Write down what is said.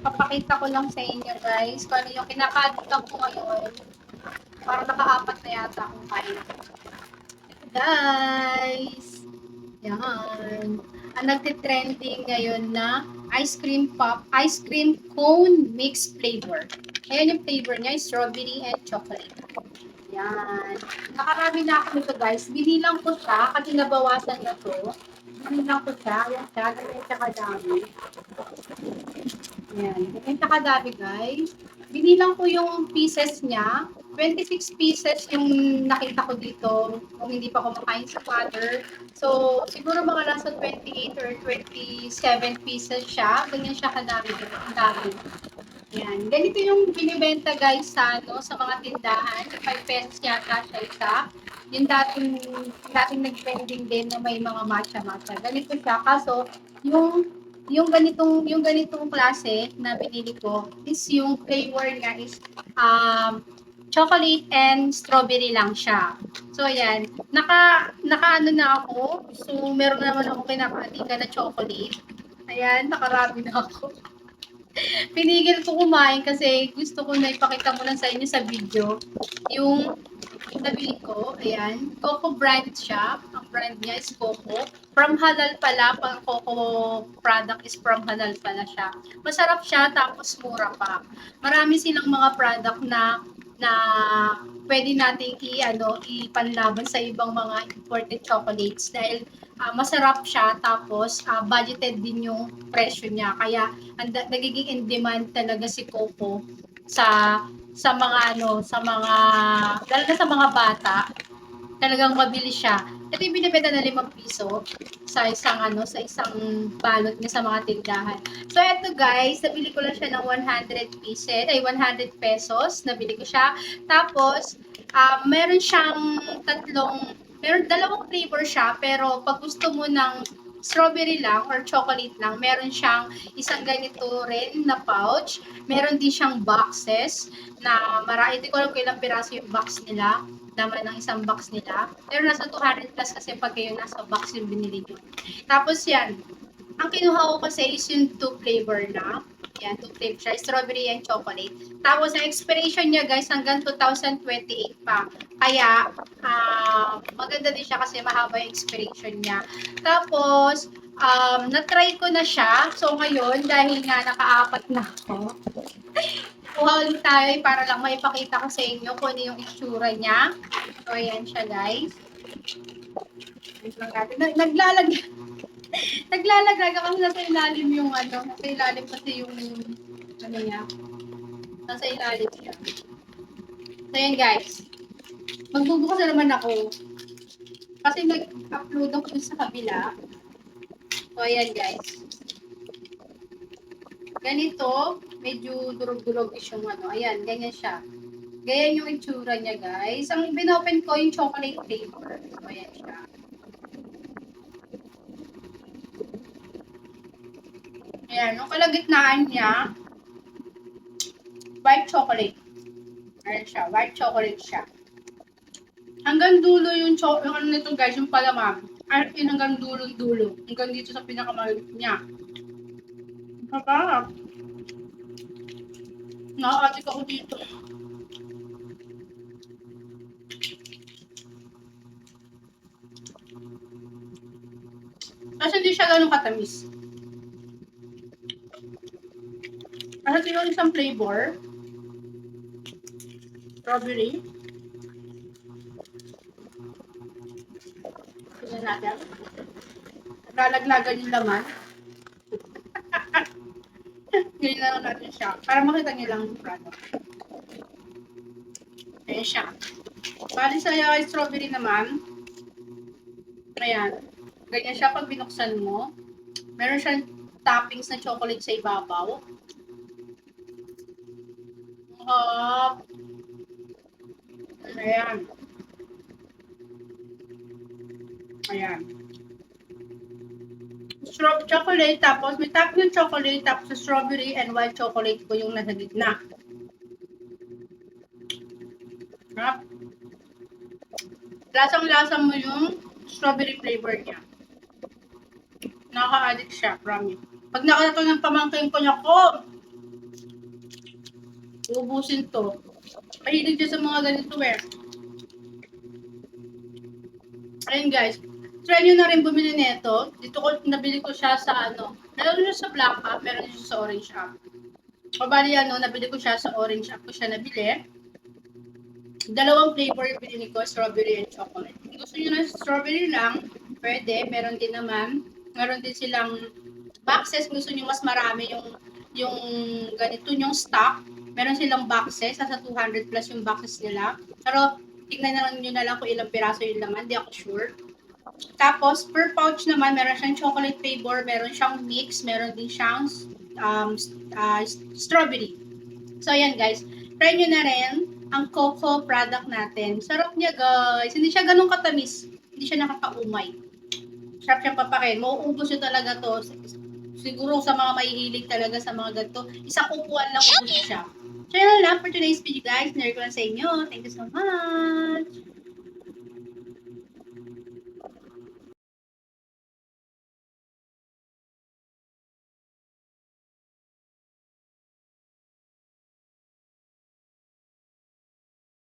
Papakita ko lang sa inyo guys kung ano yung kinakadita ko ngayon. Para naka-apat na yata akong kain. Guys! Yan. Ang nagtitrending ngayon na ice cream cone mix flavor. Ayan yung flavor niya, strawberry and chocolate. Yan. Nakarami na ako nito guys. Binilang ko siya kasi nabawasan na to. Binilang ko siya. Ayan siya. Ganyan siya kadami. Ayan. Ganyan siya kadami guys. Binilang ko yung pieces niya. 26 pieces yung nakita ko dito kung hindi pa kumakain sa father. So, siguro mga nasa 28 or 27 pieces siya. Ganyan siya kadami. Kadami. Yan. Ganito yung binibenta guys sa ano, sa mga tindahan. 5 pesos yata siya isa. Yung dating nag-trending din na may mga matcha-matcha. Ganito siya. Kaso, yung ganitong klase na binili ko is yung flavor niya is chocolate and strawberry lang siya. So, ayan. Naka ano na ako. So, meron naman ako kinakatika na chocolate. Ayan, nakarami na ako. Pinigil ko kumain kasi gusto ko na ipakita mo lang sa inyo sa video. Yung nabili ko, ayan, Coco brand siya. Ang brand niya is Coco. From Halal pala, pang Coco product is from Halal pala siya. Masarap siya, tapos mura pa. Marami silang mga product na pwede nating ipanlaban sa ibang mga imported chocolates dahil masarap siya, tapos budgeted din yung presyo niya. Kaya nagiging in demand talaga si Coco sa mga lalo na sa mga bata, talagang mabilis siya. Ito yung binibenta na 5 piso sa isang balot niya sa mga tindahan. So ito guys, nabili ko lang siya ng 100 pesos, nabili ko siya. Tapos meron siyang dalawang flavor siya, pero pag gusto mo ng strawberry lang or chocolate lang, meron siyang isang ganito rin na pouch. Meron din siyang boxes na marami. Hindi ko alam kung ilang piraso yung box nila, naman ng isang box nila. Pero nasa 200 plus kasi pag kayo nasa box yung binili nyo. Tapos yan, ang kinuha ko kasi is yung 2 flavor na. Yan, 2 flavor siya, strawberry and chocolate. Tapos ang expiration niya guys hanggang 2028 pa. Kaya maganda din siya kasi mahaba yung expiration niya. Tapos na-try ko na siya. So ngayon, dahil nga naka-apat na ako, kuha ulit tayo para lang maipakita ko sa inyo kung ano yung itsura niya. So ayan siya guys. Naglalagay ako kasi nasa ilalim yung nasa ilalim kasi yung niya. Nasa ilalim siya. So yan guys. Magbubukas na naman ako. Kasi nag-upload ako sa kabila. So ayan guys. Ganito, medyo durog-durog is yung ayan, ganyan siya. Ganyan yung itsura niya guys. Ang binopen ko yung chocolate flavor. So ayan siya. Ayan, yung kalagitnaan niya, white chocolate. Ayan siya, white chocolate siya. Hanggang dulo yung ano nito guys, yung palaman. Ay, hanggang dulo. Hanggang dito sa pinakamalit niya. Sarap. Nakaadik ako dito. Kasi hindi siya ganun katamis. Kasi yung isang flavor, strawberry. Tignan natin. Lalaglagan yung laman. Ganyan na lang natin siya. Para makita niyo lang yung product. Ayan siya. Bali sa strawberry naman. Ayan. Ganyan siya pag binuksan mo. Meron siyang toppings na chocolate sa ibabaw. Ayan. Ayan. Chocolate, tapos may topping ng chocolate, tapos strawberry and white chocolate ko yung nasa gitna. Sarap. Lasang-lasang mo yung strawberry flavor niya. Nakaka-addict siya, promise. Pag nakita ng pamangkin ko niya ko, ubusin to. Mahilig siya sa mga ganito eh. Ayun guys, try nyo na rin bumili nito. Dito ko, nabili ko siya sa ano, meron siya sa Black App, meron siya sa Orange App. O bali ano, nabili ko siya sa Orange App ko siya nabili. Dalawang flavor yung pinili ko, strawberry and chocolate. Kung gusto nyo na strawberry lang, pwede. Meron din silang boxes. Gusto nyo mas marami yung ganito yung stock. Meron silang boxes, nasa 200 plus yung boxes nila. Pero tignan na lang nyo na lang kung ilang piraso yung laman, di ako sure. Tapos, per pouch naman, meron siyang chocolate flavor, meron siyang mix, meron din siyang strawberry. So, ayan guys. Try nyo na rin ang Coco product natin. Sarap niya guys. Hindi siya ganun katamis. Hindi siya nakakaumay. Sarap siyang papakin. Mauubos nyo talaga to. Siguro sa mga mahihilig talaga sa mga ganito. Isang upuan lang ubos siya. So, yun lang for today's video guys. Nari ko lang sa inyo. Thank you so much.